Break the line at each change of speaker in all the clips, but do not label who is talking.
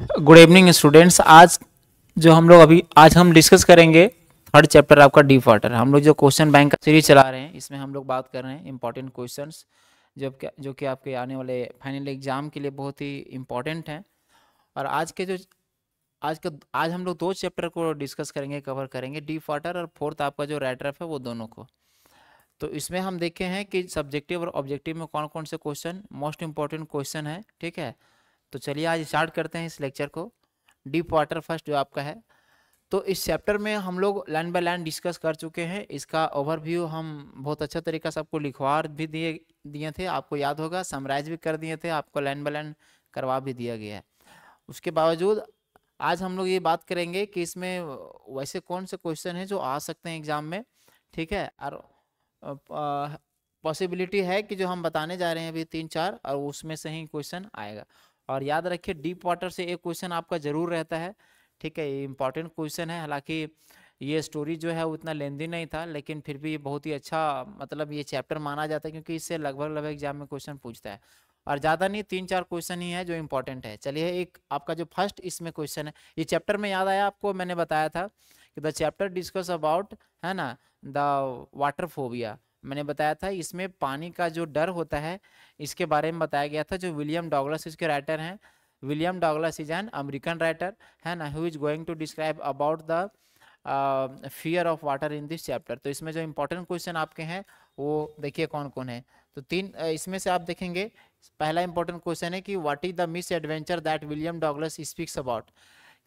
Good evening students. आज हम discuss करेंगे थर्ड चैप्टर आपका डीप वाटर। हम लोग जो क्वेश्चन बैंक का सीरीज चला रहे हैं, इसमें हम लोग बात कर रहे हैं इंपॉर्टेंट क्वेश्चंस जो कि आपके आने वाले फाइनल एग्जाम के लिए बहुत ही इंपॉर्टेंट हैं। और आज हम लोग दो चैप्टर को डिस्कस करेंगे, कवर करेंगे, डीप वाटर और फोर्थ आपका जो रेड रफ है वो दोनों को। तो इसमें हम देखे हैं कि सब्जेक्टिव और ऑब्जेक्टिव में कौन कौन से क्वेश्चन मोस्ट इंपॉर्टेंट क्वेश्चन है। ठीक है, तो चलिए आज स्टार्ट करते हैं इस लेक्चर को। डीप वाटर फर्स्ट जो आपका है, तो इस चैप्टर में हम लोग लाइन बाय लाइन डिस्कस कर चुके हैं। इसका ओवरव्यू हम बहुत अच्छा तरीका से आपको लिखवा भी दिए थे, आपको याद होगा, समराइज भी कर दिए थे, आपको लाइन बाय लाइन करवा भी दिया गया है। उसके बावजूद आज हम लोग ये बात करेंगे कि इसमें वैसे कौन से क्वेश्चन हैं जो आ सकते हैं एग्जाम में। ठीक है, और पॉसिबिलिटी है कि जो हम बताने जा रहे हैं अभी 3-4 और उसमें से ही क्वेश्चन आएगा। और याद रखिए डीप वाटर से एक क्वेश्चन आपका जरूर रहता है। ठीक है, ये इंपॉर्टेंट क्वेश्चन है। हालांकि ये स्टोरी जो है उतना लेंदी नहीं था, लेकिन फिर भी ये बहुत ही अच्छा मतलब ये चैप्टर माना जाता है, क्योंकि इससे लगभग एग्जाम में क्वेश्चन पूछता है। और ज़्यादा नहीं, 3-4 क्वेश्चन ही है जो इंपॉर्टेंट है। चलिए, एक आपका जो फर्स्ट इसमें क्वेश्चन है, ये चैप्टर में याद आया आपको, मैंने बताया था कि द चैप्टर डिस्कस अबाउट, है ना, द वाटर फोबिया। मैंने बताया था इसमें पानी का जो डर होता है इसके बारे में बताया गया था। जो विलियम डॉगलस इसके राइटर हैं, William Douglas is an American writer, है ना, who is going to describe about the fear of water in this chapter. तो इसमें जो इंपॉर्टेंट क्वेश्चन आपके हैं वो देखिए कौन कौन है। तो तीन इसमें से आप देखेंगे, पहला इंपॉर्टेंट क्वेश्चन है कि what is the misadventure that William Douglas speaks about,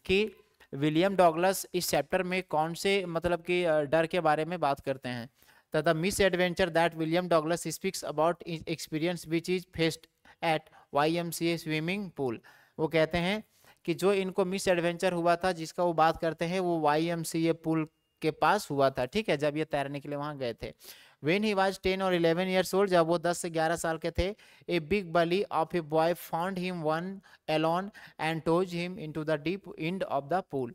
कि विलियम डॉगलस इस चैप्टर में कौन से मतलब कि डर के बारे में बात करते हैं। The misadventure that William Douglas speaks about experience which is faced at YMCA swimming pool. वो कहते हैं कि जो इनको मिस एडवेंचर हुआ था जिसका वो बात करते हैं, वो YMCA पूल के पास हुआ था। ठीक है, जब ये तैरने के लिए वहां गए थे। When he was 10 or 11 years old, जब वो 10 से 11 साल के थे, a big bully of a boy found him one alone and tossed him into the deep end of the pool।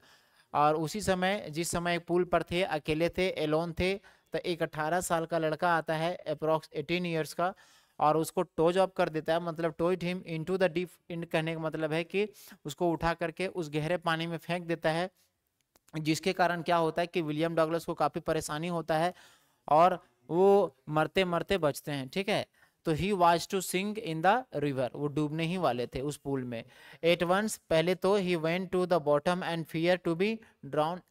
और उसी समय, जिस समय पूल पर थे, अकेले थे, एलोन थे, तो एक 18 साल का लड़का आता है, अप्रोक्स 18 ईयर्स का, और उसको टोज ऑफ कर देता है। मतलब toes him into the deep and कहने का मतलब है कि उसको उठा करके उस गहरे पानी में फेंक देता है, जिसके कारण क्या होता है कि विलियम डॉगलस को काफी परेशानी होता है और वो मरते मरते बचते हैं। ठीक है, तो he was to sink in the river, वो डूबने ही वाले थे उस पूल में। एट वंस, पहले तो he went to the bottom and fear to be drown.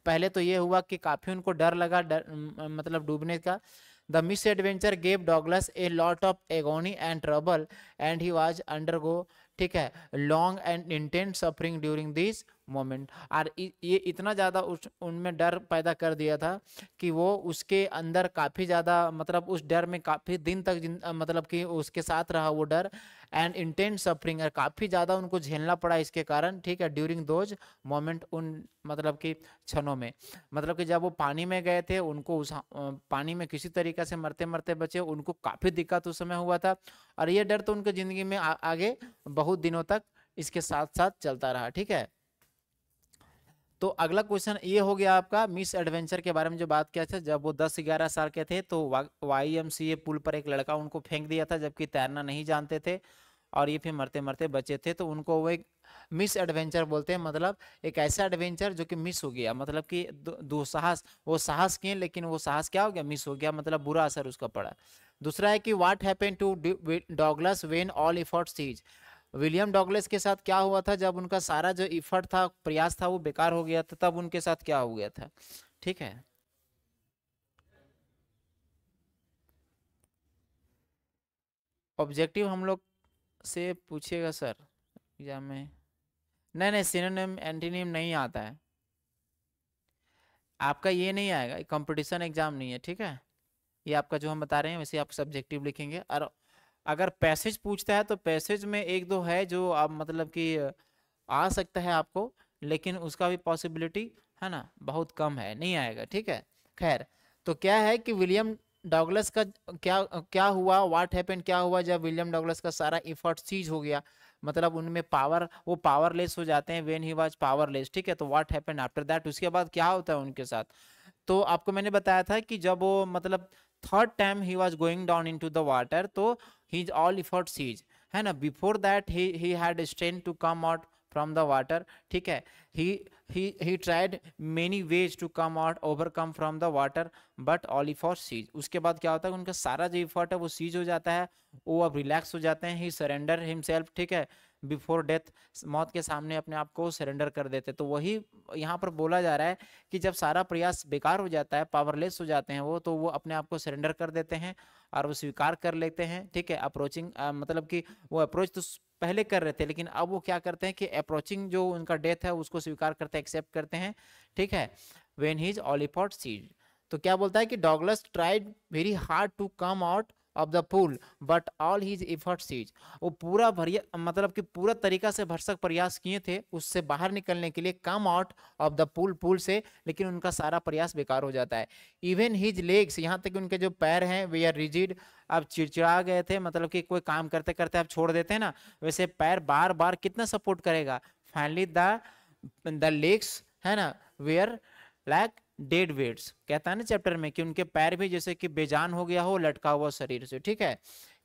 पहले तो ये हुआ कि काफी उनको डर लगा, मतलब डूबने का। The misadventure gave Douglas a lot of agony and trouble, and he was undergo, ठीक है, long and intense suffering during this moment. और ये इतना ज़्यादा उनमें डर पैदा कर दिया था कि वो उसके अंदर काफ़ी ज़्यादा, मतलब उस डर में काफ़ी दिन तक मतलब कि उसके साथ रहा वो डर। एंड इंटेंस सफरिंग, काफ़ी ज़्यादा उनको झेलना पड़ा इसके कारण। ठीक है, ड्यूरिंग दोज मोमेंट, उन मतलब कि क्षणों में, मतलब कि जब वो पानी में गए थे, उनको उस पानी में किसी तरीके से मरते मरते बचे, उनको काफ़ी दिक्कत उस समय हुआ था। और ये डर तो उनकी ज़िंदगी में आगे बहुत दिनों तक इसके साथ साथ चलता रहा। ठीक है, तो अगला क्वेश्चन ये हो गया आपका मिस एडवेंचर के बारे में जो बात किया था। जब वो 10-11 साल के थे तो YMCA पुल पर एक लड़का उनको फेंक दिया था, जबकि तैरना नहीं जानते थे, और ये फिर मरते मरते बचे थे। तो उनको वो एक मिस एडवेंचर बोलते हैं, मतलब एक ऐसा एडवेंचर जो कि मिस हो गया, मतलब कि दुस्साहस, वो साहस किए लेकिन वो साहस क्या हो गया, मिस हो गया, मतलब बुरा असर उसका पड़ा। दूसरा है कि what happened to Douglas when all efforts cease. William Douglas के साथ क्या हुआ था जब उनका सारा जो इफर्ट था, प्रयास था, वो बेकार हो गया था, तब उनके साथ क्या हो गया था। ठीक है, ऑब्जेक्टिव हम लोग से पूछेगा सर एग्जाम में। नहीं नहीं, सिनोनिम एंटीनिम नहीं आता है आपका, ये नहीं आएगा, कंपटीशन एग्जाम नहीं है। ठीक है, ये आपका जो हम बता रहे हैं वैसे आप सब्जेक्टिव लिखेंगे। और अगर पैसेज पूछता है तो पैसेज में एक दो है जो आप मतलब कि आ सकता है आपको, लेकिन उसका भी पॉसिबिलिटी, है ना, बहुत कम है, नहीं आएगा। ठीक है, खैर, तो क्या है कि विलियम डॉगलस का क्या क्या हुआ, व्हाट हैपेंड, क्या हुआ जब विलियम डॉगलस का सारा इफर्ट सीज हो गया, मतलब उनमें पावर, वो पावरलेस हो जाते हैं, व्हेन ही वाज पावरलेस। ठीक है, तो व्हाट हैपेंड आफ्टर दैट, उसके बाद क्या होता है उनके साथ। तो आपको मैंने बताया था कि जब वो मतलब third time he was going down into the water, तो ही ऑल इफर्ट सीज, है ना, before that he had strength to come out from the water, ठीक है। He tried many ways to come out overcome from the water but all effort cease. उसके बाद क्या होता है, उनका सारा जो इफर्ट है वो सीज हो जाता है, वो अब रिलैक्स हो जाते हैं। ही सरेंडर हिमसेल्फ, ठीक है, बिफोर डेथ, मौत के सामने अपने आप को सरेंडर कर देते। तो वही यहाँ पर बोला जा रहा है कि जब सारा प्रयास बेकार हो जाता है, पावरलेस हो जाते हैं वो, तो वो अपने आप को सरेंडर कर देते हैं और वो स्वीकार कर लेते हैं, ठीक है। अप्रोचिंग मतलब कि वो अप्रोच तो पहले कर रहे थे, लेकिन अब वो क्या करते हैं कि अप्रोचिंग जो उनका डेथ है उसको स्वीकार करते हैं, एक्सेप्ट करते हैं, ठीक है। When he is all effort cease, तो क्या बोलता है कि Douglas tried very hard to come out of the pool but all his effort cease. वो पूरा भरिया मतलब कि पूरा तरीका से भरसक प्रयास किए थे उससे बाहर निकलने के लिए, कम out of the pool, pool से, लेकिन उनका सारा प्रयास बेकार हो जाता है। इवन हिज लेग्स, यहाँ तक उनके जो पैर हैं वे आर रिजिड, अब चिड़चिड़ा गए थे, मतलब कि कोई काम करते करते आप छोड़ देते हैं ना, वैसे पैर बार बार कितना सपोर्ट करेगा। फाइनली द लेग्स है ना वेयर लाइक डेड वेट्स, कहता है ना चैप्टर में कि उनके पैर भी जैसे कि बेजान हो गया हो, लटका हुआ शरीर से, ठीक है।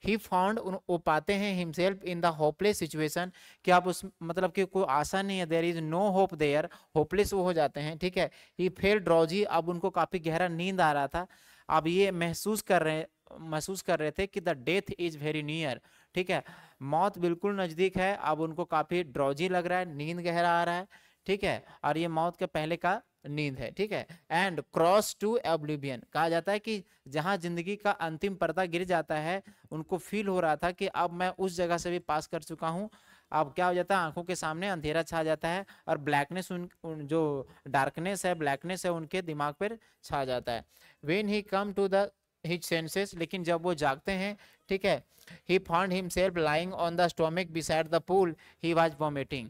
ही फाउंड, वो पाते हैं himself in the hopeless situation, कि आप उस मतलब कि कोई आशा नहीं है, there is no hope there, hopeless वो हो जाते हैं, ठीक है। ही फेल ड्रॉजी, अब उनको काफी गहरा नींद आ रहा था, अब ये महसूस कर रहे थे कि the death is very near, ठीक है, मौत बिल्कुल नजदीक है। अब उनको काफी ड्रॉजी लग रहा है, नींद गहरा आ रहा है, ठीक है, और ये मौत के पहले का नींद है, ठीक है। एंड क्रॉस टू ऑब्लिवियन, कहा जाता है कि जहां जिंदगी का अंतिम पर्दा गिर जाता है, उनको फील हो रहा था कि अब मैं उस जगह से भी पास कर चुका हूं। अब क्या हो जाता है, आंखों के सामने अंधेरा छा जाता है और ब्लैकनेस जो डार्कनेस है, ब्लैकनेस है, उनके दिमाग पर छा जाता है। When he come to the his senses, लेकिन जब वो जागते हैं, ठीक है, he found himself lying on the stomach beside the pool, he was vomiting.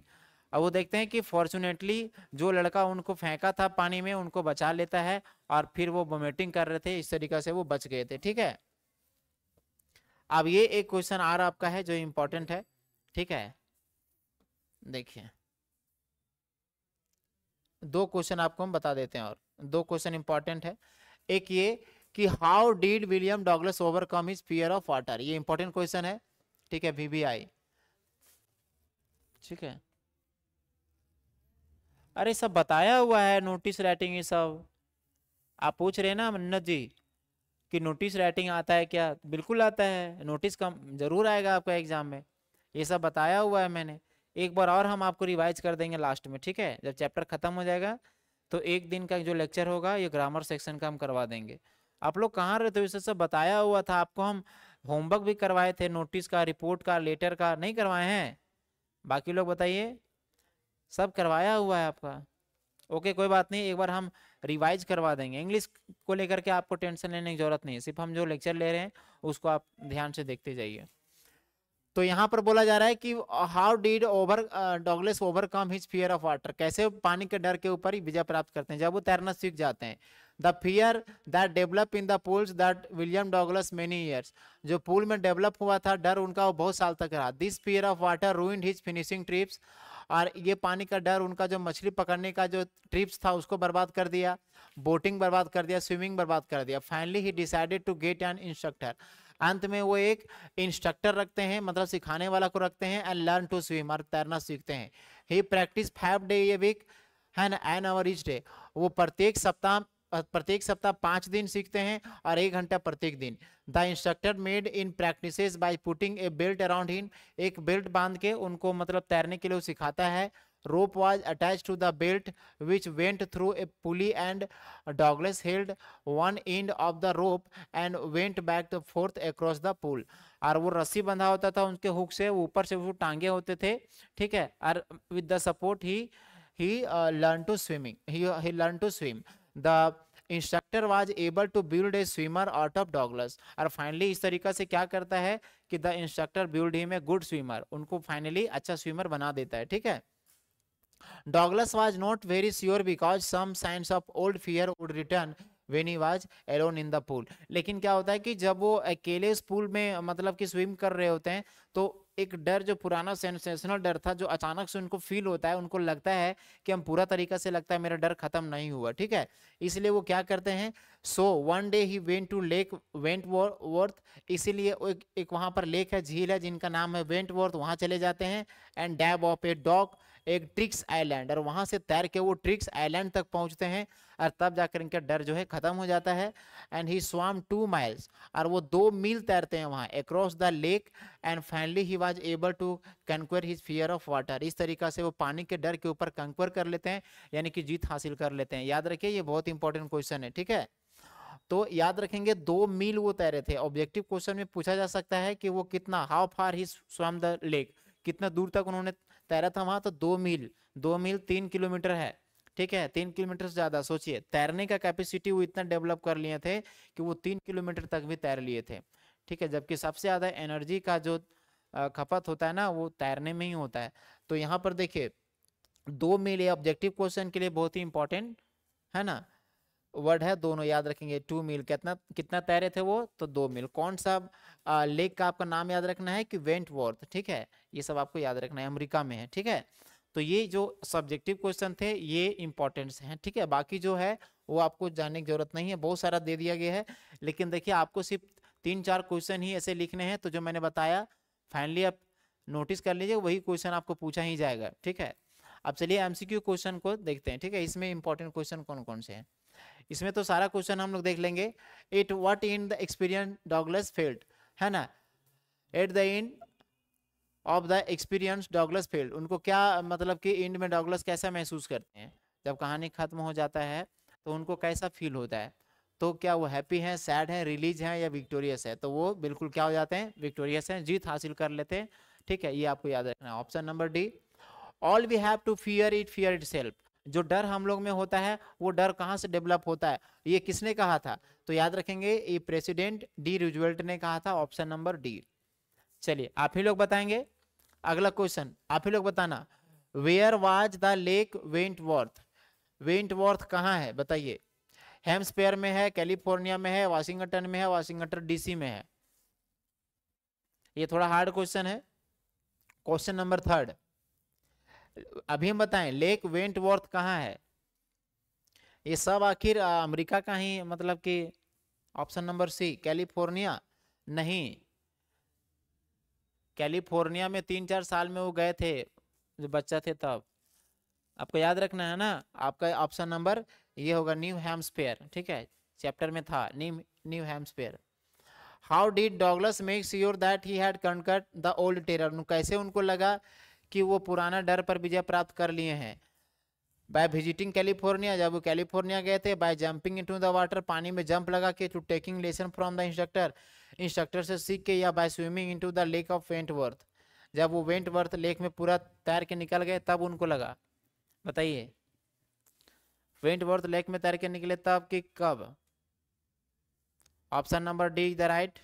अब वो देखते हैं कि फॉर्चुनेटली जो लड़का उनको फेंका था पानी में, उनको बचा लेता है और फिर वो वॉमिटिंग कर रहे थे, इस तरीके से वो बच गए थे, ठीक है। अब ये एक क्वेश्चन आ रहा आपका है जो इंपॉर्टेंट है, ठीक है। देखिए दो क्वेश्चन आपको हम बता देते हैं, और दो क्वेश्चन इंपॉर्टेंट है। एक ये कि how did William Douglas overcome his fear of water, ये इंपॉर्टेंट क्वेश्चन है, ठीक है, VBI, ठीक है। अरे सब बताया हुआ है, नोटिस राइटिंग ये सब। आप पूछ रहे हैं ना मन्नत जी कि नोटिस राइटिंग आता है क्या, बिल्कुल आता है, नोटिस कम जरूर आएगा आपका एग्जाम में, ये सब बताया हुआ है मैंने। एक बार और हम आपको रिवाइज कर देंगे लास्ट में, ठीक है, जब चैप्टर खत्म हो जाएगा तो एक दिन का जो लेक्चर होगा ये ग्रामर सेक्शन का हम करवा देंगे। आप लोग कहाँ रहते हो, इसे सब बताया हुआ था आपको, हम होमवर्क भी करवाए थे, नोटिस का, रिपोर्ट का, लेटर का, नहीं करवाए हैं? बाकी लोग बताइए, सब करवाया हुआ है आपका। ओके कोई बात नहीं, एक बार हम रिवाइज करवा देंगे। इंग्लिश को लेकर के आपको टेंशन लेने की जरूरत नहीं है, सिर्फ हम जो लेक्चर ले रहे हैं उसको आप ध्यान से देखते जाइए। तो यहाँ पर बोला जा रहा है कि how did Douglas overcome his fear of water, कैसे पानी के डर के ऊपर ही विजय प्राप्त करते हैं जब वो तैरना सीख जाते हैं। The fear that develop in the pools that William Douglas many years, जो पूल में डेवलप हुआ था डर उनका, वो बहुत साल तक रहा। This fear of water ruined his finishing trips, और ये पानी का डर उनका जो मछली पकड़ने का जो ट्रिप्स था उसको बर्बाद कर दिया, बोटिंग बर्बाद कर दिया, स्विमिंग बर्बाद कर दिया। Finally he decided to get an instructor, अंत में वो एक इंस्ट्रक्टर रखते हैं, मतलब सिखाने वाला को रखते हैं, एंड लर्न टू स्विम, और तैरना सीखते हैं। ही प्रैक्टिस 5 डे ए वीक है ना, एन आवर ईच डे, वो प्रत्येक सप्ताह 5 दिन सीखते हैं और 1 घंटा प्रत्येक दिन। The instructor made in practices by putting a belt around him, एक बेल्ट बांध के उनको मतलब तैरने के लिए सिखाता है। rope was attached to the belt which went through a pulley, and Douglas held one end of the rope and went back and forth across the pool, और वो रस्सी बंधा होता था उनके हुक से, ऊपर से वो टांगे होते थे, ठीक है, और with the support he learned to swimming, he learned to swim. The instructor was able to build a swimmer out of Douglas, और फाइनली इस तरीका से क्या करता है कि the instructor build him a good swimmer, उनको फाइनली अच्छा स्विमर बना देता है, ठीक है। Douglas was not very sure because some signs of old fear would return when he was alone in the pool. लेकिन क्या होता है कि जब वो अकेले उस पूल में मतलब कि स्विम कर रहे होते हैं तो एक डर, जो पुराना सेंसेशनल डर था, जो अचानक से उनको फील होता है, उनको लगता है कि हम पूरा तरीका से, लगता है मेरा डर खत्म नहीं हुआ, ठीक है। इसलिए वो क्या करते हैं, so one day he went to lake Wentworth, इसीलिए एक वहां पर लेक है, झील है जिनका नाम है वेंटवर्थ, वहां चले जाते हैं। And dab of a dog एक ट्रिक्स आइलैंड, और वहां से तैर के वो ट्रिक्स आइलैंड तक पहुंचते हैं, और तब जाकर इनका डर जो है खत्म हो जाता है। एंड ही स्वam 2 miles, और वो 2 मील तैरते हैं वहां across the lake, and finally he was able to conquer his fear of water. इस तरीका से वो पानी के डर के ऊपर कंक्वर कर लेते हैं, यानी कि जीत हासिल कर लेते हैं। याद रखिए ये बहुत इंपॉर्टेंट क्वेश्चन है, ठीक है। तो याद रखेंगे 2 मील वो तैरे थे। ऑब्जेक्टिव क्वेश्चन में पूछा जा सकता है कि वो कितना, how far he swam the lake, कितना दूर तक उन्होंने तैरा था वहां, तो 2 मील। 2 मील 3 किलोमीटर है, ठीक है, 3 किलोमीटर से ज्यादा। सोचिए तैरने का कैपेसिटी वो इतना डेवलप कर लिए थे कि वो 3 किलोमीटर तक भी तैर लिए थे, ठीक है। जबकि सबसे ज्यादा एनर्जी का जो खपत होता है ना, वो तैरने में ही होता है। तो यहाँ पर देखिए 2 मील ये ऑब्जेक्टिव क्वेश्चन के लिए बहुत ही इंपॉर्टेंट है ना वर्ड है, दोनों याद रखेंगे। 2 मील कितना कितना तैरे थे वो, तो 2 मील। कौन सा लेक का आपका नाम याद रखना है कि वेंटवर्थ, ठीक है, ये सब आपको याद रखना है, अमेरिका में है, ठीक है। तो ये जो सब्जेक्टिव क्वेश्चन थे ये इंपॉर्टेंट्स हैं, ठीक है। बाकी जो है वो आपको जानने की जरूरत नहीं है, बहुत सारा दे दिया गया है। लेकिन देखिए आपको सिर्फ 3-4 क्वेश्चन ही ऐसे लिखने हैं, तो जो मैंने बताया फाइनली आप नोटिस कर लीजिए, वही क्वेश्चन आपको पूछा ही जाएगा, ठीक है। अब चलिए एमसीक्यू क्वेश्चन को देखते हैं, ठीक है। इसमें इंपॉर्टेंट क्वेश्चन कौन कौन से हैं, इसमें तो सारा क्वेश्चन हम लोग देख लेंगे। It what in the experience Douglas felt, है ना, at the end of the experience Douglas felt, उनको क्या मतलब कि एंड में डॉगलस कैसा महसूस करते हैं जब कहानी खत्म हो जाता है, तो उनको कैसा फील होता है। तो क्या वो हैप्पी हैं, सैड हैं, रिलीज हैं या विक्टोरियस है, तो वो बिल्कुल क्या हो जाते हैं, विक्टोरियस हैं, जीत हासिल कर लेते हैं, ठीक है। ये आपको याद रखना है। Option number D, all we have to fear it fear itself, जो डर हम लोग में होता है वो डर कहाँ से डेवलप होता है, ये किसने कहा था, तो याद रखेंगे ये प्रेसिडेंट डी रूजवेल्ट ने कहा था, ऑप्शन नंबर डी। चलिए आप ही लोग बताएंगे, अगला क्वेश्चन आप ही लोग बताना। Where was the lake Wentworth, Wentworth कहाँ है बताइए, हैम्सपेयर में है, कैलिफोर्निया में है, वाशिंगटन में है, वाशिंगटन डीसी में है। ये थोड़ा हार्ड क्वेश्चन है। क्वेश्चन नंबर 3, अभी हम बताएं लेक वेंटवर्थ कहाँ है, ये सब आखिर अमेरिका का ही मतलब कि ऑप्शन नंबर सी कैलिफोर्निया, नहीं, कैलिफोर्निया में 3-4 साल में वो गए थे जब बच्चा थे तब, आपको याद रखना है ना। आपका ऑप्शन नंबर ये होगा न्यू हैम्सपेयर, ठीक है, चैप्टर में था New Hampshire. How did Douglas make sure that he had conquered the old terror, कैसे उनको लगा कि वो पुराना डर पर विजय प्राप्त कर लिए हैं। बाय विजिटिंग कैलिफोर्निया, जब वो कैलिफोर्निया गए थे, by jumping into the water, पानी में जंप लगा के, to taking lesson from the instructor, instructor से सीख के, या by swimming into the lake of Wentworth, जब वो वेंटवर्थ लेक में पूरा तैर के निकल गए तब उनको लगा। बताइए वेंटवर्थ लेक में तैर के निकले तब कि कब, option number D is the right,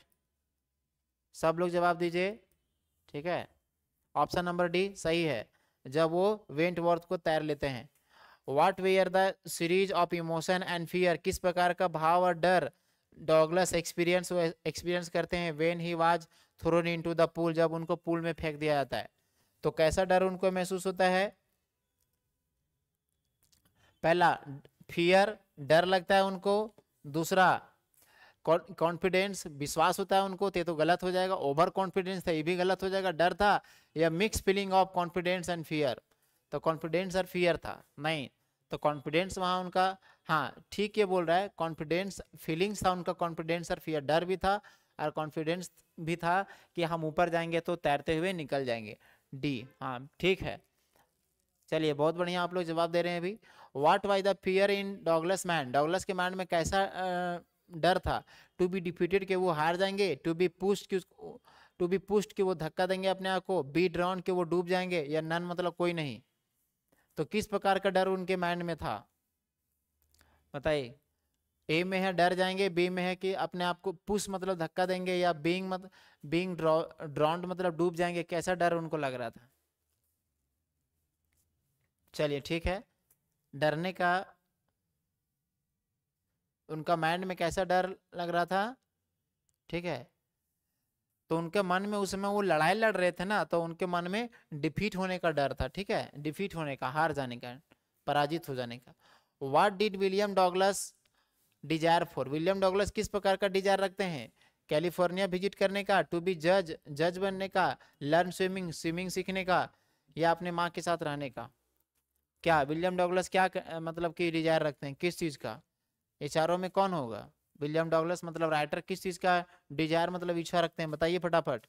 सब लोग जवाब दीजिए, ठीक है। ऑप्शन नंबर डी सही है, जब वो वेंटवर्थ को तैर लेते हैं। What were the series of emotion and fear, किस प्रकार का भाव और डर डॉगलस एक्सपीरियंस करते हैं when he was thrown into the pool, जब उनको पूल में फेंक दिया जाता है, तो कैसा डर उनको महसूस होता है। पहला फियर, डर लगता है उनको, दूसरा कॉन्फिडेंस, विश्वास होता है उनको, तो गलत हो जाएगा, ओवर कॉन्फिडेंस था ये भी गलत हो जाएगा, डर था, या mix feeling of confidence and fear, तो कॉन्फिडेंस और फियर था, नहीं, तो कॉन्फिडेंस वहाँ उनका, हाँ ठीक ये बोल रहा है, कॉन्फिडेंस फीलिंग्स था उनका, कॉन्फिडेंस और फियर, डर भी था और कॉन्फिडेंस भी था कि हम ऊपर जाएंगे तो तैरते हुए निकल जाएंगे, डी, हाँ ठीक है। चलिए बहुत बढ़िया आप लोग जवाब दे रहे हैं अभी। What was the fear in Douglas man, Douglas के माइंड में कैसा डर था, टू बी डिफीटेड के वो हार जाएंगे, टू बी पुश्ड कि वो धक्का देंगे अपने आप को, बी ड्रॉन के वो डूब जाएंगे, या नन मतलब कोई नहीं, तो किस प्रकार का डर उनके माइंड में था बताइए। ए में है डर जाएंगे, बी में है कि अपने आप को पुश मतलब धक्का देंगे, या बीइंग ड्रॉन्ड मतलब डूब जाएंगे, कैसा डर उनको लग रहा था। चलिए ठीक है, डरने का उनका माइंड में कैसा डर लग रहा था, ठीक है, तो उनके मन में उसमें वो लड़ाई लड़ रहे थे ना, तो उनके मन में डिफीट होने का डर था, ठीक है, डिफीट होने का, हार जाने का, पराजित हो जाने का। What did William Douglas desire for, William Douglas किस प्रकार का डिजायर रखते हैं, कैलिफोर्निया विजिट करने का, टू बी जज बनने का, लर्न स्विमिंग सीखने का, या अपने माँ के साथ रहने का? क्या विलियम डगलस क्या मतलब कि डिजायर रखते हैं किस चीज का? ये चारों में कौन होगा? विलियम डगलस मतलब राइटर किस चीज का डिजायर मतलब इच्छा रखते हैं, बताइए फटाफट।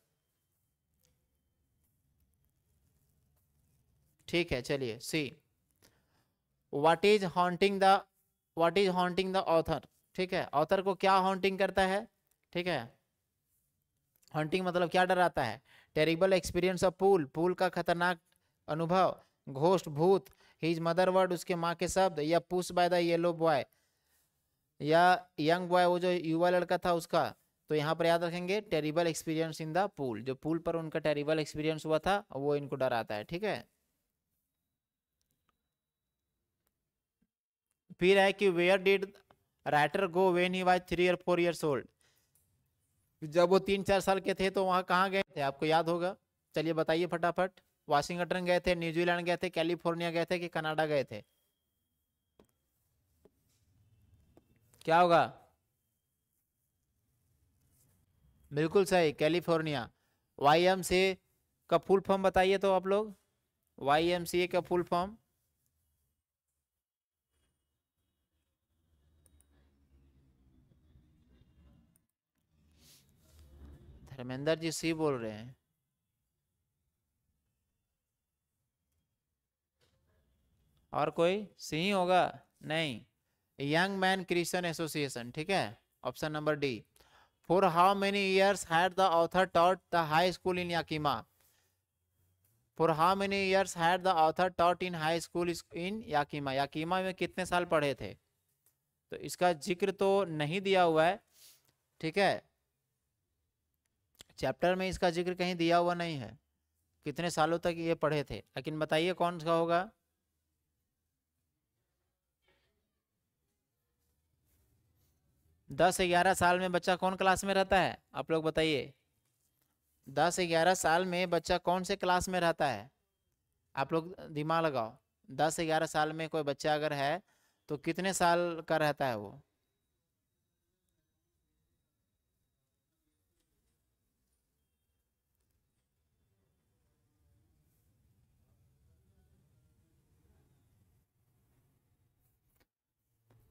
ठीक है चलिए, C. What is haunting the what is haunting the author? ठीक है, ऑथर को क्या हॉन्टिंग करता है? ठीक है, हॉन्टिंग मतलब क्या डराता है? Terrible experience of pool, pool का खतरनाक अनुभव, घोस्ट भूत, हिज मदर वर्ड उसके माँ के शब्द, या push by the yellow boy, या यंग बॉय वो जो युवा लड़का था उसका। तो यहाँ पर याद रखेंगे terrible experience in the pool, जो पूल पर उनका टेरिबल एक्सपीरियंस हुआ था वो इनको डराता है। ठीक है, फिर है कि where did writer go when he was 3 और 4 years ओल्ड? जब वो 3-4 साल के थे तो वहां कहाँ गए थे, आपको याद होगा? चलिए बताइए फटाफट। वाशिंगटन गए थे, न्यूजीलैंड गए थे, कैलिफोर्निया गए थे कि कनाडा गए थे? क्या होगा? बिल्कुल सही, कैलिफोर्निया। YMCA का फुल फॉर्म बताइए तो आप लोग, YMCA का फुल फॉर्म। धर्मेंद्र जी सी बोल रहे हैं। और कोई सी ही होगा? नहीं, यंग मैन क्रिश्चियन एसोसिएशन। ठीक है, option number D. For how many years had the author taught the high school in Yakima? For how many years had the author taught in high school in Yakima? Yakima में कितने साल पढ़े थे? तो इसका जिक्र तो नहीं दिया हुआ है। ठीक है, चैप्टर में इसका जिक्र कहीं दिया हुआ नहीं है कितने सालों तक ये पढ़े थे, लेकिन बताइए कौन सा होगा? 10-11 साल में बच्चा कौन क्लास में रहता है, आप लोग बताइए। 10-11 साल में बच्चा कौन से क्लास में रहता है? आप लोग दिमाग लगाओ। 10-11 साल में कोई बच्चा अगर है तो कितने साल का रहता है वो?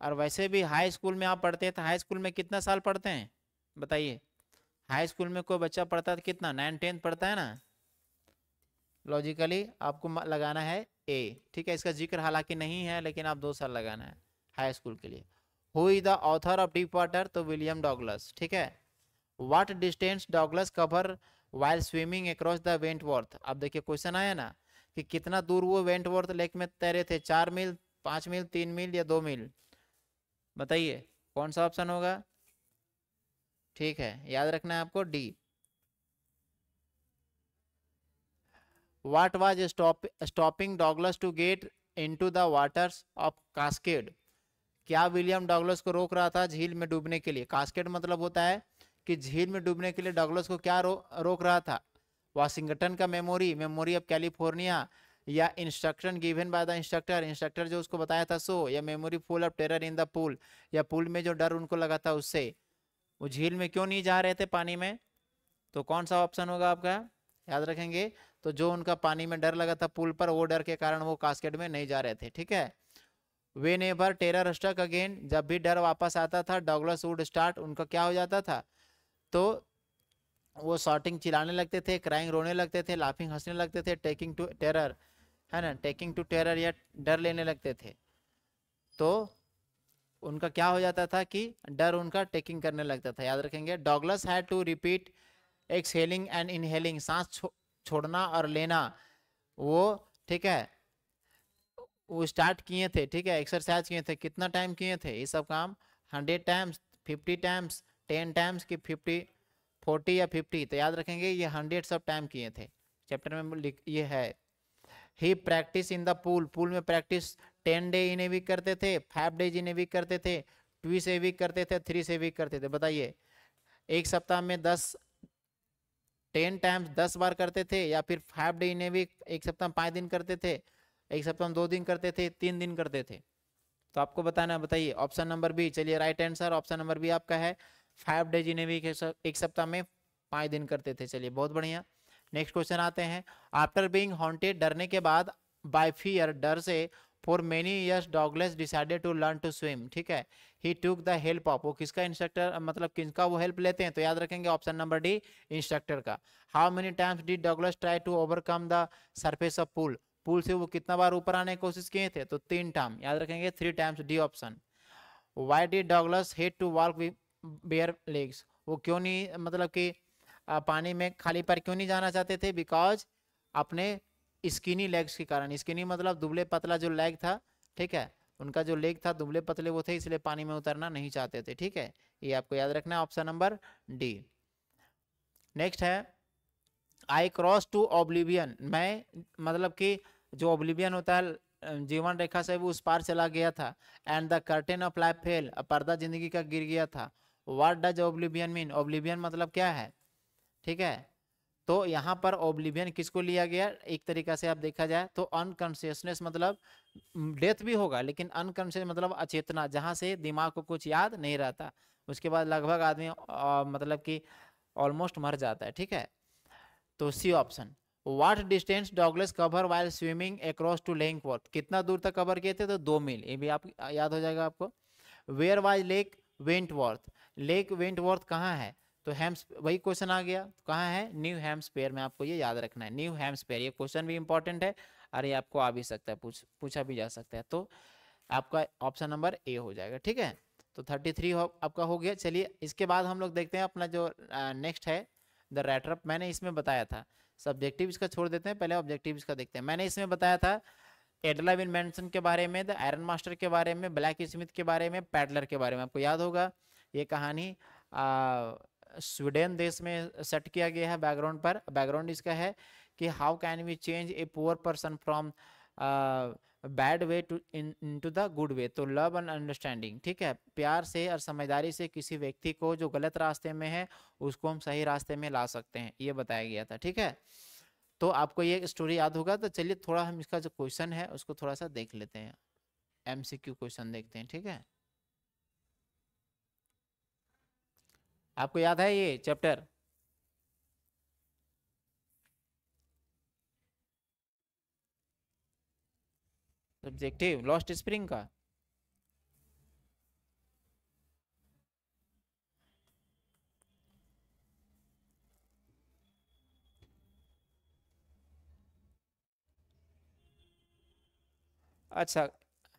और वैसे भी हाई स्कूल में आप पढ़ते हैं तो हाई स्कूल में कितना साल पढ़ते हैं, बताइए? हाई स्कूल में कोई बच्चा पढ़ता है तो कितना, 9-10 पढ़ता है ना? लॉजिकली आपको लगाना है ए। ठीक है, इसका जिक्र हालांकि नहीं है लेकिन आप 2 साल लगाना है हाई स्कूल के लिए। Who is the author of deep water? तो विलियम डॉगलस। ठीक है। What distance Douglas cover while swimming across the Wentworth? अब देखिए क्वेश्चन आया ना कि कितना दूर वो वेंटवर्थ लेक में तैरे थे, 4 मील, 5 मील, 3 मील या 2 मील? बताइए कौन सा ऑप्शन होगा? ठीक है, याद रखना है आपको D. What was stopping Douglas to get into the waters of Cascade? क्या विलियम डॉगलस को रोक रहा था झील में डूबने के लिए? कास्केड मतलब होता है कि झील में डूबने के लिए डॉगलस को क्या रोक रहा था? वाशिंगटन का मेमोरी, मेमोरी ऑफ कैलिफोर्निया, या instruction given by the instructor, instructor जो उसको बताया था सो, या memory full of terror in the pool, या पूल में जो डर उनको लगा था उससे? वो झील में क्यों नहीं जा रहे थे पानी में? तो कौन सा ऑप्शन होगा आपका, याद रखेंगे? तो जो उनका पानी में डर लगा था पुल पर, वो डर के कारण वो कास्केड में नहीं जा रहे थे। ठीक है। वे नेवर टेरर स्ट्रक अगेन, जब भी डर वापस आता था डॉगलस वुड स्टार्ट, उनका क्या हो जाता था? तो वो शॉटिंग चिल्लाने लगते थे, क्राइंग रोने लगते थे, लाफिंग हंसने लगते थे, टेकिंग टू टेरर, है ना, टेकिंग टू टेरर या डर लेने लगते थे। तो उनका क्या हो जाता था कि डर उनका टेकिंग करने लगता था। याद रखेंगे Douglas had to repeat exhaling and inhaling, सांस छोड़ना और लेना वो, ठीक है, वो स्टार्ट किए थे। ठीक है, एक्सरसाइज किए थे, कितना टाइम किए थे ये सब काम? 100 टाइम्स, 50 टाइम्स, 10 टाइम्स की 50, 40 या 50? तो याद रखेंगे ये 100 सब टाइम किए थे, चैप्टर में ये है। He practice in the pool, pool में practice 10 day in a week करते थे, 5 डेज इन ए वीक करते थे, 2 से वीक करते थे, 3 से वीक करते थे? बताइए एक सप्ताह में 10 टाइम्स 10 बार करते थे, या फिर 5 डे इन ए वीक, एक सप्ताह में 5 दिन करते थे, एक सप्ताह में 2 दिन करते थे, 3 दिन करते थे? तो आपको बताना है, बताइए ऑप्शन नंबर बी। चलिए right answer option number B आपका है, 5 डेज इन ए वीक, एक सप्ताह में 5 दिन करते थे। चलिए बहुत बढ़िया। नेक्स्ट क्वेश्चन आते हैं, आफ्टर बीइंग हॉन्टेड, डरने के बाद, बाय फियर, डर से, for many years Douglas decided to learn to swim, ठीक है, he took the help of, वो किसका इंस्ट्रक्टर, मतलब किसका वो हेल्प लेते हैं, तो याद रखेंगे ऑप्शन नंबर डी, इंस्ट्रक्टर का। How many times did Douglas try to overcome the surface of pool, pool से वो कितना बार ऊपर आने की कोशिश किए थे, तो 3 टाइम, याद रखेंगे 3 times, D option. Why did Douglas hate to walk with bare legs, वो क्यों नहीं, मतलब कि पानी में खाली पैर क्यों नहीं जाना चाहते थे, बिकॉज अपने स्किनी लेग्स के कारण, स्किनी मतलब दुबले पतला जो लेग था, ठीक है, उनका जो लेग था दुबले पतले वो थे, इसलिए पानी में उतरना नहीं चाहते थे, ठीक है, ये आपको याद रखना है, ऑप्शन नंबर डी। नेक्स्ट है, आई क्रॉस टू ओब्लिवियन, मैं, मतलब कि जो ओब्लिवियन होता है जीवन रेखा से वो उस पार चला गया था, and the curtain of life fail, पर्दा जिंदगी का गिर गया था। What does oblivion mean, oblivion मतलब क्या है, ठीक है, तो यहाँ पर ओब्लिवियन किसको लिया गया, एक तरीका से आप देखा जाए तो अनकॉन्शियसनेस, मतलब डेथ भी होगा लेकिन अनकॉन्शियस मतलब अचेतना, जहाँ से दिमाग को कुछ याद नहीं रहता, उसके बाद लगभग आदमी मतलब कि ऑलमोस्ट मर जाता है, ठीक है, तो C option. What distance Douglas cover while swimming across two lengths, कितना दूर तक कवर किए थे, तो 2 मील, ये भी आप याद हो जाएगा आपको। Where was lake Wentworth, lake Wentworth कहाँ है, तो हैम्स, वही क्वेश्चन आ गया, कहाँ है, न्यू हैम्सपेयर में, आपको ये याद रखना है, न्यू हैम्सपेयर, ये क्वेश्चन भी इंपॉर्टेंट है, और ये आपको आ भी सकता है, पूछा भी जा सकता है, तो आपका ऑप्शन नंबर ए हो जाएगा, ठीक है, तो 33 आपका हो गया। चलिए इसके बाद हम लोग देखते हैं अपना जो नेक्स्ट है द रैटरअप, मैंने इसमें बताया था, सब्जेक्टिव इसका छोड़ देते हैं, पहले ऑब्जेक्टिव इसका देखते हैं। मैंने इसमें बताया था एडला विन मेंशन के बारे में, द आयरन मास्टर के बारे में, ब्लैक स्मिथ के बारे में, पैडलर के बारे में, आपको याद होगा ये कहानी स्वीडन देश में सेट किया गया है बैकग्राउंड पर। बैकग्राउंड इसका है कि how can we change a poor person from bad way to into the good way, तो लव एंड अंडरस्टैंडिंग, ठीक है, प्यार से और समझदारी से किसी व्यक्ति को जो गलत रास्ते में है उसको हम सही रास्ते में ला सकते हैं, ये बताया गया था, ठीक है, तो आपको ये स्टोरी याद होगा। तो चलिए थोड़ा हम इसका जो क्वेश्चन है उसको थोड़ा सा देख लेते हैं, एमसीक्यू क्वेश्चन देखते हैं, ठीक है, आपको याद है ये चैप्टर, सब्जेक्टिव लॉस्ट स्प्रिंग का, अच्छा,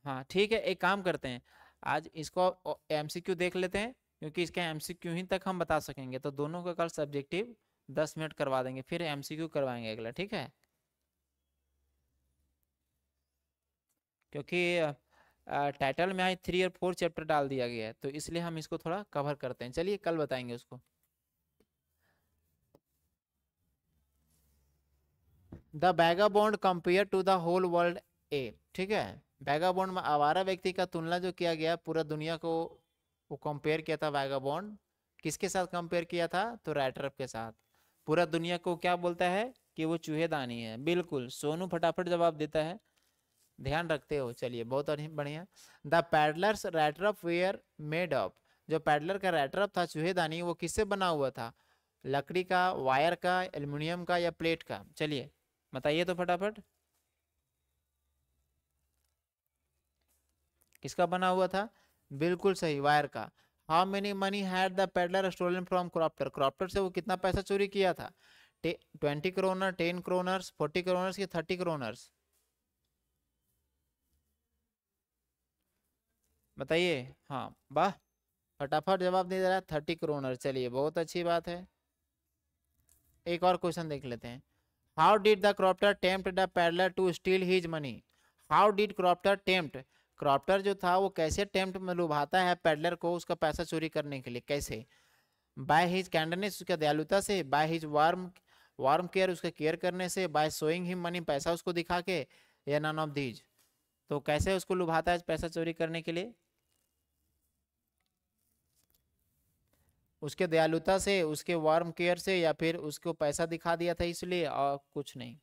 हाँ ठीक है, एक काम करते हैं, आज इसको एमसीक्यू देख लेते हैं, क्योंकि इसके एमसीक्यू ही तक हम बता सकेंगे, तो दोनों का कल सब्जेक्टिव 10 मिनट करवा देंगे, फिर एमसीक्यू करवाएंगे अगला, ठीक है, क्योंकि टाइटल में आज 3 और 4 चैप्टर डाल दिया गया है, तो इसलिए हम इसको थोड़ा कवर करते हैं, चलिए कल बताएंगे उसको। The vagabond compare to the whole world a, ठीक है, बैगाबॉन्ड में आवारा व्यक्ति का तुलना जो किया गया पूरा दुनिया को, वो कंपेयर किया था बैगाबॉन्ड, किसके साथ कंपेयर किया था, तो रैटरअप के साथ, पूरा दुनिया को क्या बोलता है कि वो चूहेदानी है, बिल्कुल सोनू फटाफट जवाब देता है, ध्यान रखते हो, चलिए बहुत बढ़िया। The peddler's rattrap were made of, जो पैडलर का रैटरअप था चूहेदानी वो किससे बना हुआ था, लकड़ी का, वायर का, एल्युमिनियम का, या प्लेट का, चलिए बताइए तो फटाफट, किसका बना हुआ था, बिल्कुल सही, वायर का। How many money had the peddler stolen from crofter, crofter से वो कितना पैसा चोरी किया था, 20 क्रोनर, 10 क्रोनर्स, 40 क्रोनर्स की 30 क्रोनर्स, बताइए, हाँ वाह, फटाफट जवाब दे रहा है, 30 क्रोनर, चलिए बहुत अच्छी बात है। एक और क्वेश्चन देख लेते हैं, how did the crofter tempt the peddler to steal his money, how did crofter tempt, crofter जो था वो कैसे टेम्प्ट में लुभाता है पैडलर को उसका पैसा चोरी करने के लिए, कैसे, बाय हिज कैंडनेस, उसका दयालुता से, by his warm warm care, उसका केयर करने से, बाय शोइंग हिम मनी, पैसा उसको दिखा के, या नन ऑफ दीज, तो कैसे उसको लुभाता है पैसा चोरी करने के लिए, उसके दयालुता से, उसके वार्म केयर से, या फिर उसको पैसा दिखा दिया था इसलिए, और कुछ नहीं,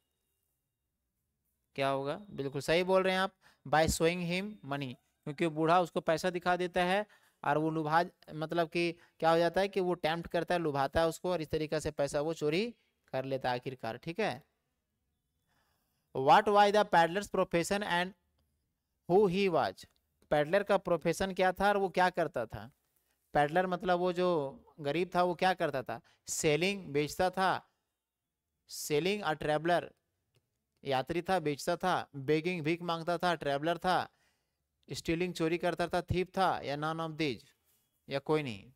क्या होगा, बिल्कुल सही बोल रहे हैं आप, बाय शोइंग हिम मनी, क्योंकि बूढ़ा उसको पैसा दिखा देता है और वो लुभा, मतलब कि क्या हो जाता है कि वो टेम्प्ट करता है, लुभाता है उसको, और इस तरीके से पैसा वो चोरी कर लेता आखिरकार, ठीक है। What was the peddlers profession and who he was. Peddler का प्रोफेशन क्या था और वो क्या करता था। पैडलर मतलब वो जो गरीब था वो क्या करता था, सेलिंग बेचता था, सेलिंग अ ट्रेवलर यात्री था बेचता था, बेगिंग भीख मांगता था ट्रेवलर था, स्टीलिंग चोरी करता था थीप था, या नॉन ऑफ दीज, या कोई नहीं,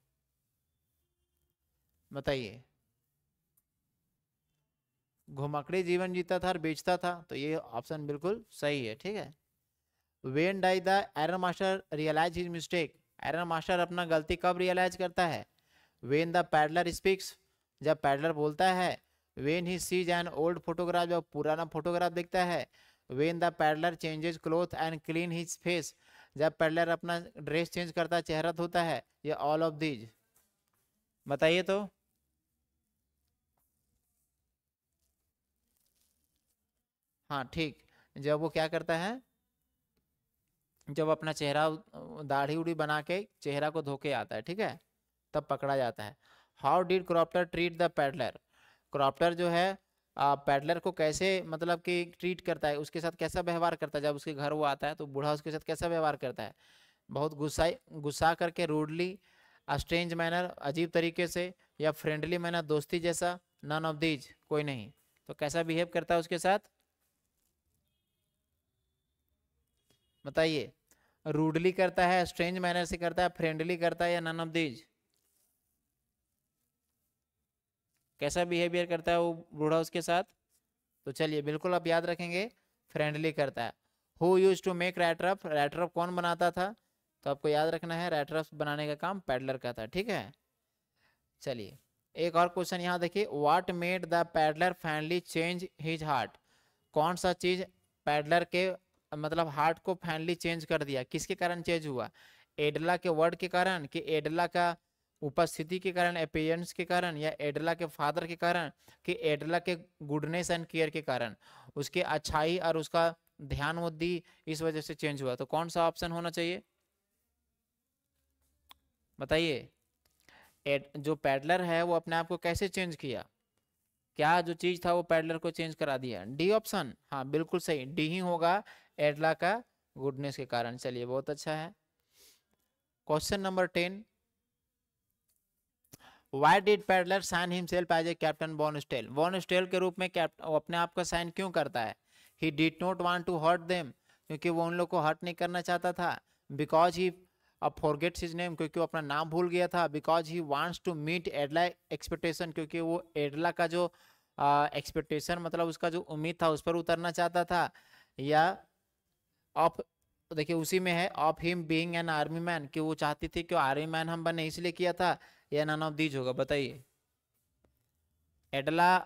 बताइए। घुमकड़ी जीवन जीता था और बेचता था, तो ये ऑप्शन बिल्कुल सही है, ठीक है। When did the ironmaster realise his mistake. Ironmaster अपना गलती कब रियलाइज करता है, वेन द पैडलर स्पीक्स, जब पैडलर बोलता है, when he sees an old photograph, जब पुराना फोटोग्राफ देखता है, when the peddler changes cloth and clean his face, जब पैडलर अपना ड्रेस चेंज करता है, चेहरा धोता है, या ऑल ऑफ दीज, बताइए तो। हाँ ठीक, जब वो क्या करता है, जब अपना चेहरा दाढ़ी उड़ी बना के चेहरा को धो के आता है, ठीक है, तब पकड़ा जाता है। How did क्रॉप्टर treat the peddler. क्रॉप्टर जो है पैडलर को कैसे मतलब कि ट्रीट करता है, उसके साथ कैसा व्यवहार करता है, जब उसके घर वो आता है तो बूढ़ा उसके साथ कैसा व्यवहार करता है, बहुत गुस्सा करके, रूडली, स्ट्रेंज मैनर अजीब तरीके से, या फ्रेंडली मैनर दोस्ती जैसा, नन ऑफ दीज कोई नहीं, तो कैसा बिहेव करता है उसके साथ, बताइए। रूडली करता है, स्ट्रेंज मैनर से करता है, फ्रेंडली करता है, या नन ऑफ दीज, कैसा बिहेवियर करता है वो बूढ़ा उसके साथ, तो चलिए बिल्कुल आप याद रखेंगे, फ्रेंडली करता है। हु यूज टू मेक रैटरफ, रैटरफ कौन बनाता था, तो आपको याद रखना है रैटरफ बनाने का काम पैडलर का था, ठीक है। चलिए एक और क्वेश्चन यहाँ देखिए, what made the peddler finally change his heart. कौन सा चीज पैडलर के मतलब हार्ट को फाइनली चेंज कर दिया, किसके कारण चेंज हुआ, एडला के वर्ड के कारण, कि एडला का उपस्थिति के कारण, अपीयरेंस के कारण, या एडला के फादर के कारण, कि एडला के गुडनेस एंड केयर के कारण, उसके अच्छाई और उसका ध्यान वो दी, इस वजह से चेंज हुआ, तो कौन सा ऑप्शन होना चाहिए, बताइए। जो पैडलर है वो अपने आप को कैसे चेंज किया, क्या जो चीज था वो पैडलर को चेंज करा दिया, डी ऑप्शन, हाँ बिल्कुल सही, डी ही होगा, एडला का गुडनेस के कारण। चलिए बहुत अच्छा है। Question number 10, why did peddler sign himself as a captain von Stahle. Von Stahle के रूप में अपने आप का साइन क्यों करता है, he did not want to hurt them, क्योंकि वो उन लोग को हर्ट नहीं करना चाहता था, बिकॉज ही अब फॉरगेट्स हिज नेम, क्योंकि वो अपना नाम भूल गया था, because he wants to meet Edla expectation, क्योंकि वो एडला का जो एक्सपेक्टेशन मतलब उसका जो उम्मीद था उस पर उतरना चाहता था, या ऑफ, देखिए उसी में है, of him being an army man, कि वो चाहती थी कि आर्मी मैन हम बने इसलिए किया था, या नन ऑफ दीज होगा, बताइए। एडला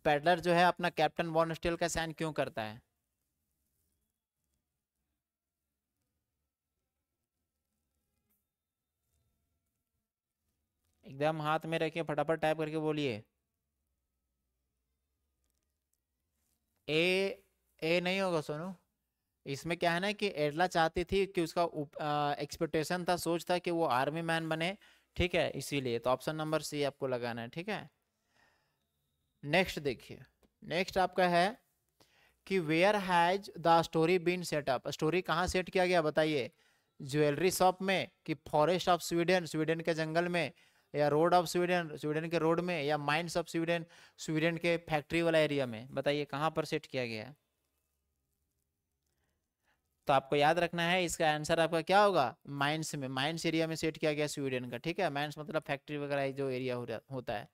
पैडलर जो है अपना कैप्टन बॉनस्टेल का साइन क्यों करता है, एकदम हाथ में रखिए, फटाफट टाइप करके बोलिए। ए, ए नहीं होगा सोनू, इसमें क्या है ना कि एडला चाहती थी कि उसका एक्सपेक्टेशन था, सोच था कि वो आर्मी मैन बने, ठीक है, इसीलिए तो ऑप्शन नंबर सी आपको लगाना है, ठीक है। नेक्स्ट देखिए, नेक्स्ट आपका है कि where has the story been set up, story कहाँ सेट किया गया बताइए, ज्वेलरी शॉप में, कि फॉरेस्ट ऑफ स्वीडन, स्वीडन के जंगल में, या रोड ऑफ स्वीडन, स्वीडन के रोड में, या माइंस ऑफ स्वीडन, स्वीडन के फैक्ट्री वाला एरिया में, बताइए कहाँ पर सेट किया गया है। तो आपको याद रखना है इसका आंसर आपका क्या होगा, माइंस में, माइंस एरिया में सेट किया गया स्वीडन का, ठीक है। माइंस मतलब फैक्ट्री वगैरह जो एरिया होता है।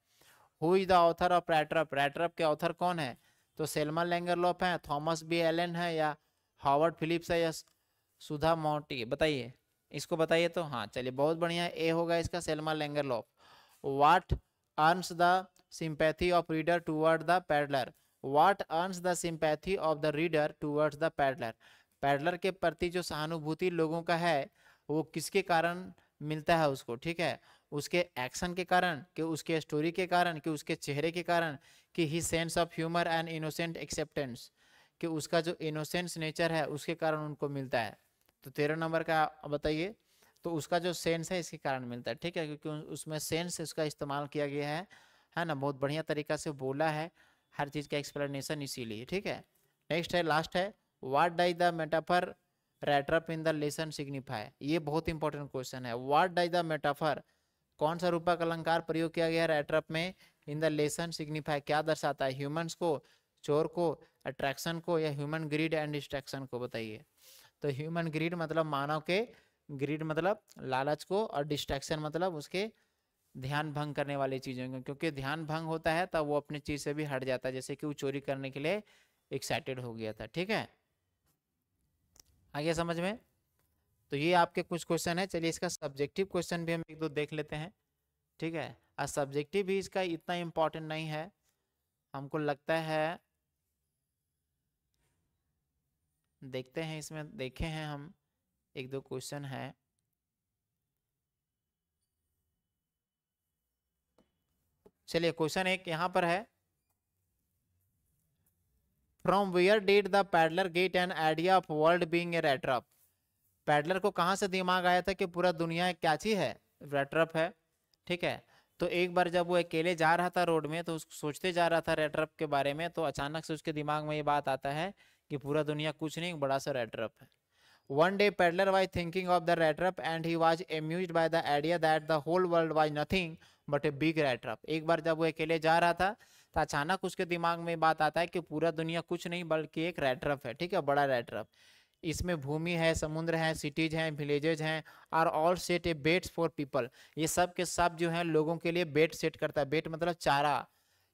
Who is the author of rattrap, rattrap के ऑथर कौन है, तो सेल्मा लैंगरलोफ है, थॉमस बी एलन है, या हॉवर्ड फिलिप्स है, या सुधा मॉन्टी, बताइए, इसको बताइए तो। हाँ चलिए बहुत बढ़िया, ए होगा इसका, Selma Lagerlof. What earns the sympathy of reader toward the peddler, what earns the sympathy of the reader towards the peddler, peddler के प्रति जो सहानुभूति लोगों का है वो किसके कारण मिलता है उसको, ठीक है, उसके एक्शन के कारण, कि उसके स्टोरी के कारण, कि उसके चेहरे के कारण, कि he sense of humour and innocent acceptance, कि उसका जो इनोसेंस नेचर है उसके कारण उनको मिलता है। तो 13 नंबर का बताइए, तो उसका जो सेंस है इसके कारण मिलता है, ठीक है, क्योंकि उसमें सेंस उसका इस्तेमाल किया गया है है ना, बहुत बढ़िया तरीका से बोला है हर चीज का एक्सप्लेनेशन इसीलिए, ठीक है। नेक्स्ट है, लास्ट है, what does the metaphor rattrap in the lesson signify. ये बहुत इंपॉर्टेंट क्वेश्चन है। व्हाट डज द मेटाफर, कौन सा रूपक अलंकार प्रयोग किया गया रैट्रप में, इन द लेसन सिग्निफाई क्या दर्शाता है, ह्यूमंस को, चोर को, अट्रैक्शन को, या ह्यूमन ग्रीड एंड डिस्ट्रैक्शन को, बताइए। तो ह्यूमन ग्रीड मतलब मानव के, ग्रीड मतलब लालच को, और डिस्ट्रैक्शन मतलब उसके ध्यान भंग करने वाली चीजों को, क्योंकि ध्यान भंग होता है तब वो अपनी चीज से भी हट जाता है, जैसे कि वो चोरी करने के लिए एक्साइटेड हो गया था, ठीक है। आ गया समझ में। तो ये आपके कुछ क्वेश्चन है। चलिए इसका सब्जेक्टिव क्वेश्चन भी हम एक दो देख लेते हैं, ठीक है। और सब्जेक्टिव भी इसका इतना इम्पोर्टेंट नहीं है, हमको लगता है। देखते हैं, इसमें देखे हैं हम एक दो क्वेश्चन है। चलिए क्वेश्चन एक यहाँ पर है, from where did the peddler get an idea of world being a rattrap. Peddler को कहाँ से दिमाग आया था कि पूरा दुनिया एक क्या चीज है, रैट्रप है, ठीक है। तो एक बार जब वो अकेले जा रहा था रोड में, तो सोचते जा रहा था रैट्रप के बारे में, तो अचानक से उसके दिमाग में ये बात आता है कि पूरा दुनिया कुछ नहीं, बड़ा सा रैट्रप है। One day peddler was thinking of the rat trap and he was amused by the idea that the whole world was nothing but a big rat trap। एक बार जब वो अकेले जा रहा था तो अचानक उसके दिमाग में बात आता है कि पूरा दुनिया कुछ नहीं बल्कि एक रैट ट्रैप है, ठीक है, बड़ा रैट ट्रैप। इसमें भूमि है, समुद्र है, सिटीज हैं, विलेजेज हैं, और all set a baits for people. ये सब के सब जो है लोगों के लिए बेट सेट करता है। बेट मतलब चारा,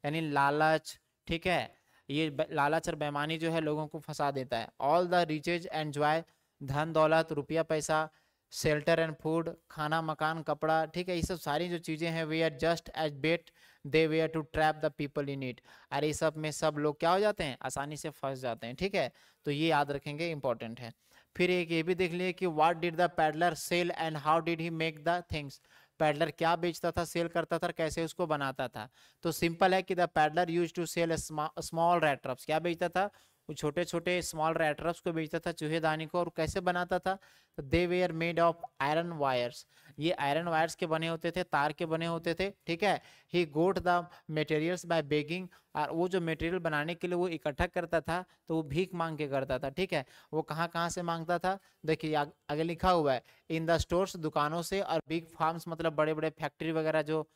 यानी लालच, ठीक है। ये लालच और बेईमानी जो है लोगों को फंसा देता है। ऑल द रिचेज एंजॉय, धन दौलत, रुपया पैसा, शेल्टर एंड फूड, खाना मकान कपड़ा, ठीक है, ये सब सारी जो चीजें हैं वे are just as bait they way are to trap the people in it. अरे ये सब में सब लोग क्या हो जाते हैं, आसानी से फंस जाते हैं, ठीक है। तो ये याद रखेंगे, इंपॉर्टेंट है। फिर एक ये भी देख लिए कि what did the peddler sell and how did he make the things. Peddler क्या बेचता था, सेल करता था, कैसे उसको बनाता था। तो सिंपल है कि the peddler use to sell small rat traps. क्या बेचता था, वो छोटे छोटे स्मॉल रैट ट्रैप्स को बेचता था, चूहेदानी को। और कैसे बनाता था, तो they were made of iron wires. ये आयरन वायर्स के बने होते थे, तार के बने होते थे, ठीक है। He got the materials by begging. और वो जो मटेरियल बनाने के लिए वो इकट्ठा करता था तो वो भीख मांग के करता था, ठीक है। वो कहाँ कहाँ से मांगता था, देखिए आगे लिखा हुआ है, इन द स्टोर्स, दुकानों से, और बिग फार्म्स मतलब बड़े बड़े फैक्ट्री वगैरह जो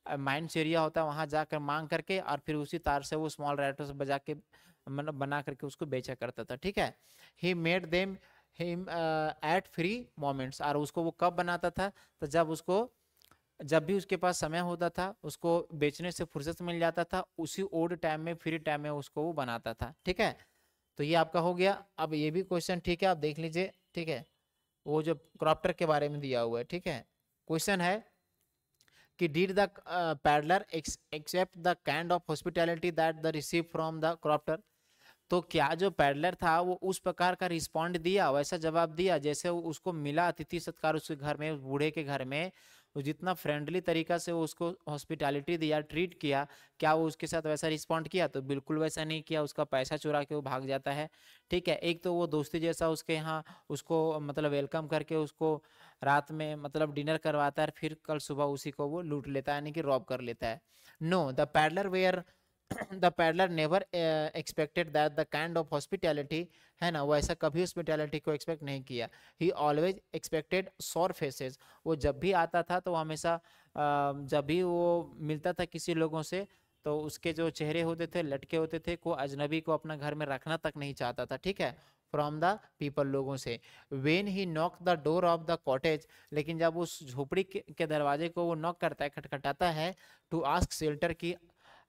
माइंस एरिया होता है वहां जाकर मांग करके, और फिर उसी तार से वो स्मॉल रैटर्स बजा के मतलब बना करके उसको बेचा करता था, ठीक है। He made them him at free moments. और उसको वो कब बनाता था, तो जब भी उसके पास समय होता था, उसको बेचने से फुर्सत मिल जाता था, उसी ओड टाइम में, फ्री टाइम में उसको वो बनाता था, ठीक है। तो ये आपका हो गया। अब ये भी क्वेश्चन, ठीक है, आप देख लीजिए, ठीक है, वो जो क्रॉप्टर के बारे में दिया हुआ है, ठीक है। क्वेश्चन है कि did the peddler accept the kind of hospitality that the receive from the crofter. तो क्या जो पैडलर था वो उस प्रकार का रिस्पॉन्ड दिया, वैसा जवाब दिया जैसे उसको मिला अतिथि सत्कार उसके घर में, उस बूढ़े के घर में, वो जितना फ्रेंडली तरीका से वो उसको हॉस्पिटैलिटी दिया, ट्रीट किया, क्या वो उसके साथ वैसा रिस्पॉन्ड किया, तो बिल्कुल वैसा नहीं किया। उसका पैसा चुरा के वो भाग जाता है, ठीक है। एक तो वो दोस्ती जैसा उसके यहाँ उसको मतलब वेलकम करके उसको रात में मतलब डिनर करवाता है, फिर कल सुबह उसी को वो लूट लेता है, यानी कि रॉब कर लेता है। No, the peddler where the peddler never expected that the kind of hospitality, है ना, वो ऐसा कभी हॉस्पिटैलिटी को एक्सपेक्ट नहीं किया। ही ऑलवेज एक्सपेक्टेड सॉर फेसेस। वो जब भी आता था तो हमेशा जब भी वो मिलता था किसी लोगों से, तो उसके जो चेहरे होते थे लटके होते थे, को अजनबी को अपना घर में रखना तक नहीं चाहता था, ठीक है, फ्रॉम द पीपल, लोगों से। When he knock the door of the cottage, लेकिन जब उस झोपड़ी के दरवाजे को वो नॉक करता है, खटखटाता है, टू आस्क शेल्टर की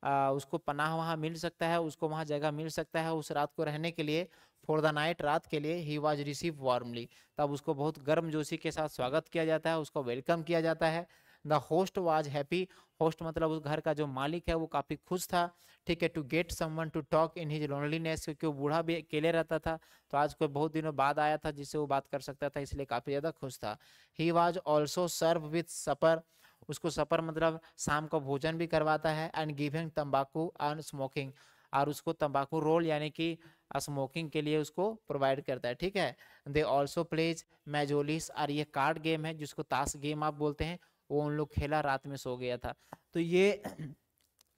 उसको पनाह वहाँ मिल सकता है, उसको वहाँ जगह मिल सकता है उस रात को रहने के लिए, फॉर द नाइट, रात के लिए, ही वॉज रिसीव वार्मली, तब उसको बहुत गर्मजोशी के साथ स्वागत किया जाता है, उसको वेलकम किया जाता है। The host was happy, host मतलब उस घर का जो मालिक है वो काफी खुश था, ठीक है, to get someone to talk in his loneliness, क्योंकि वो बूढ़ा भी अकेले रहता था, तो आज कोई बहुत दिनों बाद आया था जिससे वो बात कर सकता था, इसलिए काफी ज्यादा खुश था। He was also serve with supper, उसको सपर मतलब शाम को भोजन भी करवाता है, एंड गिविंग तंबाकू एंड स्मोकिंग, और उसको तंबाकू रोल यानी कि स्मोकिंग के लिए उसको प्रोवाइड करता है, ठीक है। दे ऑल्सो प्लेज मैजोलिस, और ये कार्ड गेम है जिसको ताश गेम आप बोलते हैं, वो उन लोग खेला, रात में सो गया था। तो ये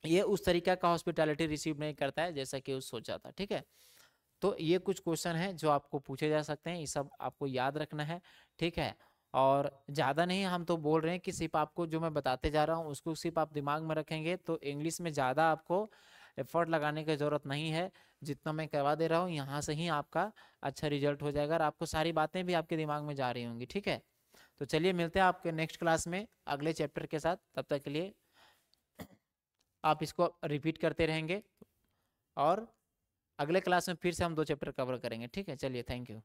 ये उस तरीका का हॉस्पिटैलिटी रिसीव नहीं करता है जैसा कि उस सोचा था। ठीक है, तो ये कुछ क्वेश्चन है जो आपको पूछे जा सकते हैं, ये सब आपको याद रखना है। ठीक है, और ज़्यादा नहीं, हम तो बोल रहे हैं कि सिर्फ आपको जो मैं बताते जा रहा हूँ उसको सिर्फ आप दिमाग में रखेंगे तो इंग्लिश में ज़्यादा आपको एफर्ट लगाने की ज़रूरत नहीं है। जितना मैं करवा दे रहा हूँ यहाँ से ही आपका अच्छा रिजल्ट हो जाएगा और आपको सारी बातें भी आपके दिमाग में जा रही होंगी। ठीक है, तो चलिए मिलते हैं आपके नेक्स्ट क्लास में अगले चैप्टर के साथ। तब तक के लिए आप इसको रिपीट करते रहेंगे और अगले क्लास में फिर से हम 2 चैप्टर कवर करेंगे। ठीक है, चलिए, थैंक यू।